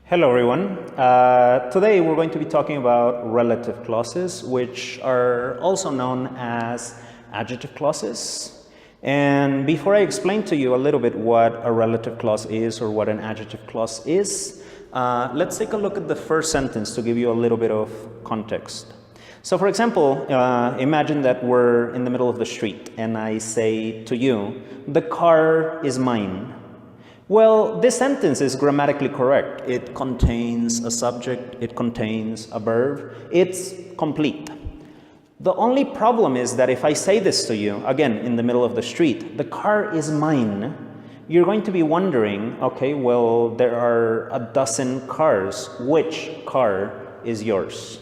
Hello everyone. Today we're going to be talking about relative clauses, which are also known as adjective clauses. And before I explain to you a little bit what a relative clause is or what an adjective clause is, let's take a look at the first sentence to give you a little bit of context. So for example, imagine that we're in the middle of the street and I say to you, the car is mine. Well, this sentence is grammatically correct. It contains a subject, it contains a verb, it's complete. The only problem is that if I say this to you, again, in the middle of the street, the car is mine, you're going to be wondering, okay, well, there are a dozen cars. Which car is yours?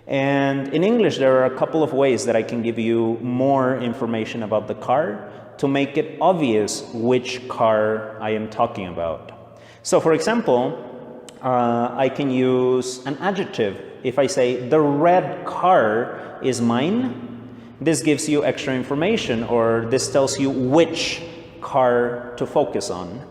And in English, there are a couple of ways that I can give you more information about the car to make it obvious which car I am talking about. So for example, I can use an adjective. If I say, the red car is mine, this gives you extra information, or this tells you which car to focus on.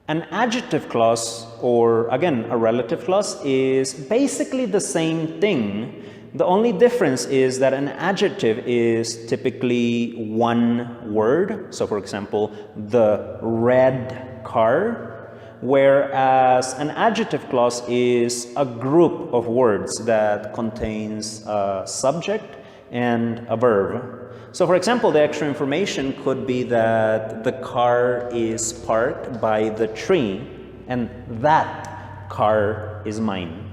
An adjective clause, or again, a relative clause, is basically the same thing. The only difference is that an adjective is typically one word. So for example, the red car, whereas an adjective clause is a group of words that contains a subject and a verb. So for example, the extra information could be that the car is parked by the tree and that car is mine.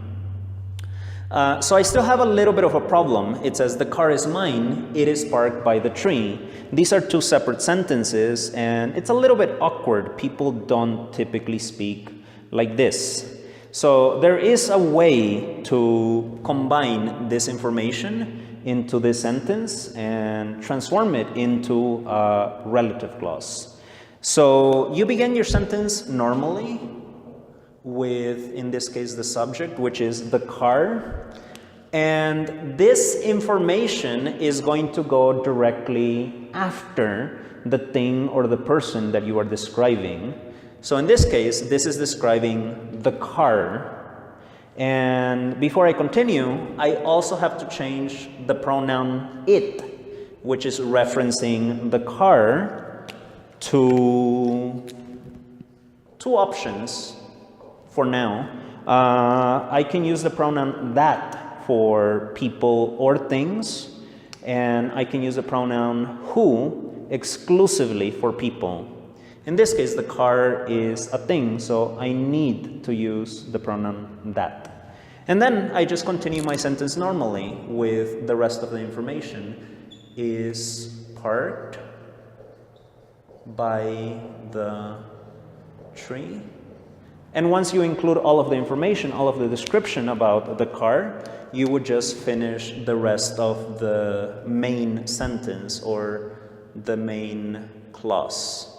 So I still have a little bit of a problem. It says the car is mine, it is parked by the tree. These are two separate sentences and it's a little bit awkward. People don't typically speak like this. So there is a way to combine this information into this sentence and transform it into a relative clause. So you begin your sentence normally with, in this case, the subject, which is the car. And this information is going to go directly after the thing or the person that you are describing. So in this case, this is describing the car. And before I continue, I also have to change the pronoun it, which is referencing the car, to two options. For now, I can use the pronoun that for people or things, and I can use the pronoun who exclusively for people. In this case, the car is a thing, so I need to use the pronoun that. And then I just continue my sentence normally with the rest of the information. Is parked by the tree. And once you include all of the information, all of the description about the car, you would just finish the rest of the main sentence or the main clause.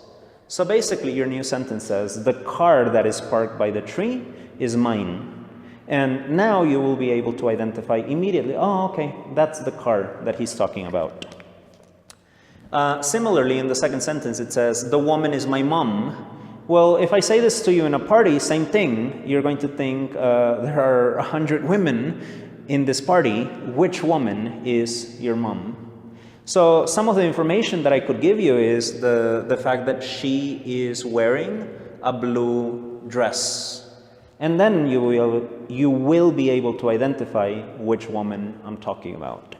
So basically your new sentence says, the car that is parked by the tree is mine. And now you will be able to identify immediately, oh, okay, that's the car that he's talking about. Similarly, in the second sentence, it says, the woman is my mom. Well, if I say this to you in a party, same thing. You're going to think there are 100 women in this party. Which woman is your mom? So some of the information that I could give you is the fact that she is wearing a blue dress. And then you will be able to identify which woman I'm talking about.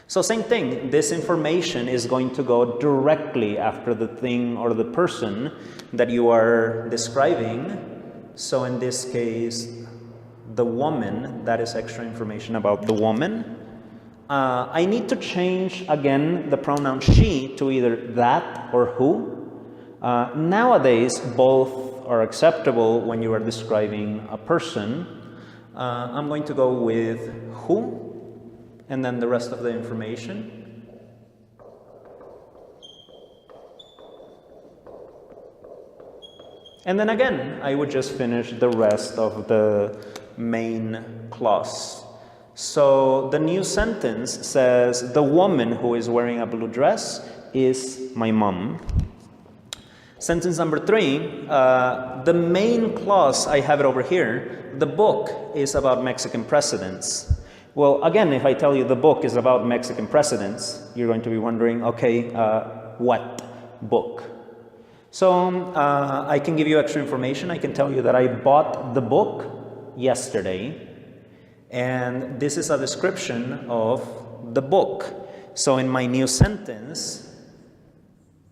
So same thing, this information is going to go directly after the thing or the person that you are describing. So in this case, the woman, that is extra information about the woman. I need to change again the pronoun she to either that or who. Nowadays, both are acceptable when you are describing a person. I'm going to go with who. And then the rest of the information. And then again, I would just finish the rest of the main clause. So the new sentence says, the woman who is wearing a blue dress is my mom. Sentence number 3, the main clause, I have it over here, the book is about Mexican presidents. Well, again, if I tell you the book is about Mexican presidents, you're going to be wondering, okay, what book? So I can give you extra information. I can tell you that I bought the book yesterday, and this is a description of the book. So in my new sentence,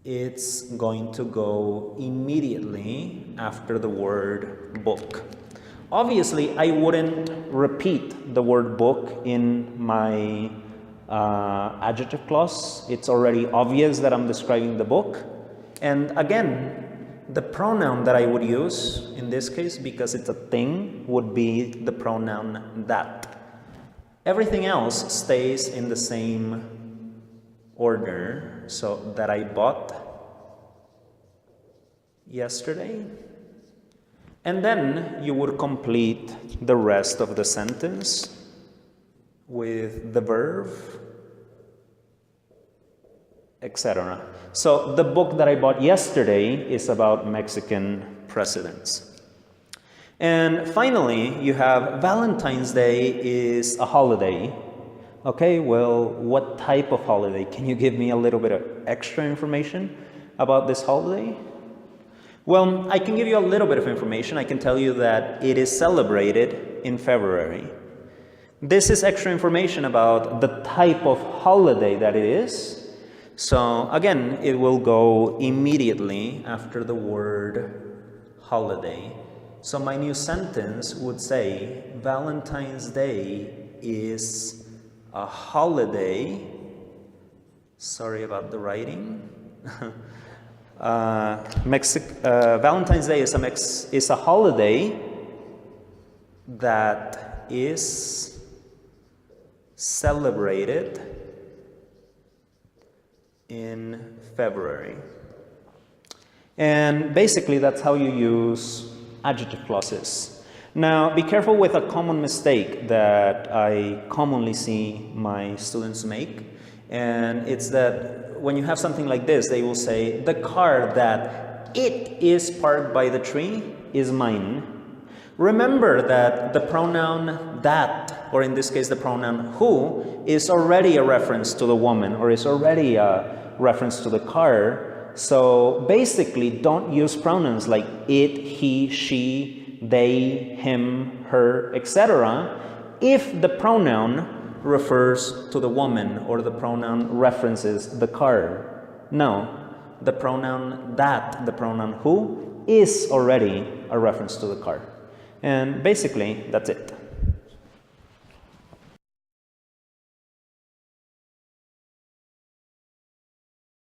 it's going to go immediately after the word book. Obviously, I wouldn't repeat the word book in my adjective clause. It's already obvious that I'm describing the book. And again, the pronoun that I would use in this case, because it's a thing, would be the pronoun that. Everything else stays in the same order, so that I bought yesterday. And then you would complete the rest of the sentence with the verb, etc. So the book that I bought yesterday is about Mexican presidents. And finally, you have Valentine's Day is a holiday. Okay, well, what type of holiday? Can you give me a little bit of extra information about this holiday? Well, I can give you a little bit of information. I can tell you that it is celebrated in February. This is extra information about the type of holiday that it is. So again, it will go immediately after the word holiday. So my new sentence would say, Valentine's Day is a holiday. Sorry about the writing. Valentine's Day is a holiday that is celebrated in February. And basically that's how you use adjective clauses. Now, be careful with a common mistake that I commonly see my students make, and it's that when you have something like this, they will say, the car that it is parked by the tree is mine. Remember that the pronoun that, or in this case the pronoun who, is already a reference to the woman, or is already a reference to the car. So basically, don't use pronouns like it, he, she, they, him, her, etc. if the pronoun refers to the woman or the pronoun references the car. No, the pronoun that, the pronoun who, is already a reference to the car. And basically, that's it.